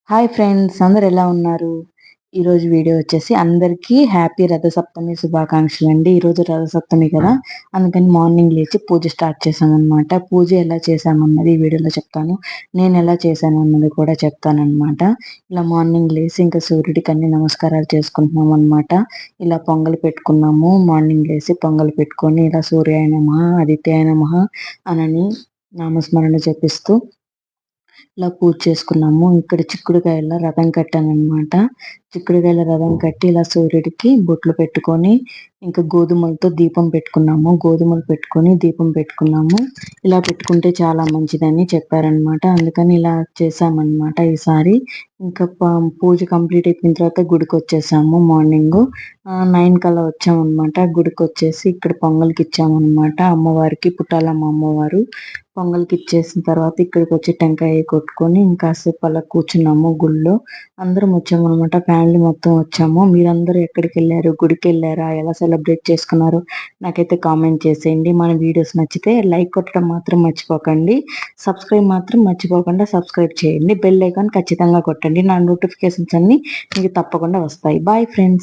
Hi friends, అందరు ఎలా ఉన్నారు? ఈరోజు వీడియో వచ్చేసి అందరికీ హ్యాపీ రథసప్తమి శుభాకాంక్షలు అండి. ఈరోజు రథసప్తమి కదా, అందుకని మార్నింగ్ లేచి పూజ స్టార్ట్ చేశామన్నమాట. పూజ ఎలా చేశామన్నది ఈ వీడియోలో చెప్తాను. నేను ఎలా చేశాను అన్నది కూడా చెప్తానన్నమాట. ఇలా మార్నింగ్ లేచి ఇంకా సూర్యుడికి అన్ని నమస్కారాలు చేసుకుంటున్నాం అన్నమాట. ఇలా పొంగల్ పెట్టుకున్నాము. మార్నింగ్ లేచి పొంగల్ పెట్టుకొని ఇలా సూర్యాయ నమః ఆదిత్యాయ నమః అనని నామస్మరణ జపిస్తూ ఇలా పూజ చేసుకున్నాము. ఇక్కడ చిక్కుడుకాయల రథం కట్టానన్నమాట. చిక్కుడుకాయల రథం కట్టి ఇలా సూర్యుడికి బొట్లు పెట్టుకొని ఇంకా గోధుమలతో దీపం పెట్టుకున్నాము. గోధుమలు పెట్టుకొని దీపం పెట్టుకున్నాము. ఇలా పెట్టుకుంటే చాలా మంచిదని చెప్పారనమాట. అందుకని ఇలా చేసామన్నమాట ఈసారి. ఇంకా పూజ కంప్లీట్ అయిపోయిన తర్వాత గుడికి వచ్చేసాము. మార్నింగ్ 9 కల్లా వచ్చామన్నమాట. గుడికి వచ్చేసి ఇక్కడ పొంగల్కి ఇచ్చామన్నమాట. అమ్మవారికి పుట్టాలమ్మ అమ్మవారు పొంగల్కి ఇచ్చేసిన తర్వాత ఇక్కడికి వచ్చి టెంకాయ కొట్టుకొని ఇంకాసేపు అలా కూర్చున్నాము గుళ్ళో. అందరం వచ్చాము అనమాట. ఫ్యామిలీ మొత్తం వచ్చాము. మీరందరూ ఎక్కడికి వెళ్ళారు? గుడికి వెళ్ళారా? ఎలా సెలబ్రేట్ చేసుకున్నారు? నాకైతే కామెంట్ చేసేయండి. మన వీడియోస్ నచ్చితే లైక్ కొట్టడం మాత్రం మర్చిపోకండి. సబ్స్క్రైబ్ మాత్రం మర్చిపోకుండా సబ్స్క్రైబ్ చేయండి. బెల్ ఐకాన్ ఖచ్చితంగా కొట్టండి. నా నోటిఫికేషన్స్ అన్ని మీకు తప్పకుండా వస్తాయి. Bye friends.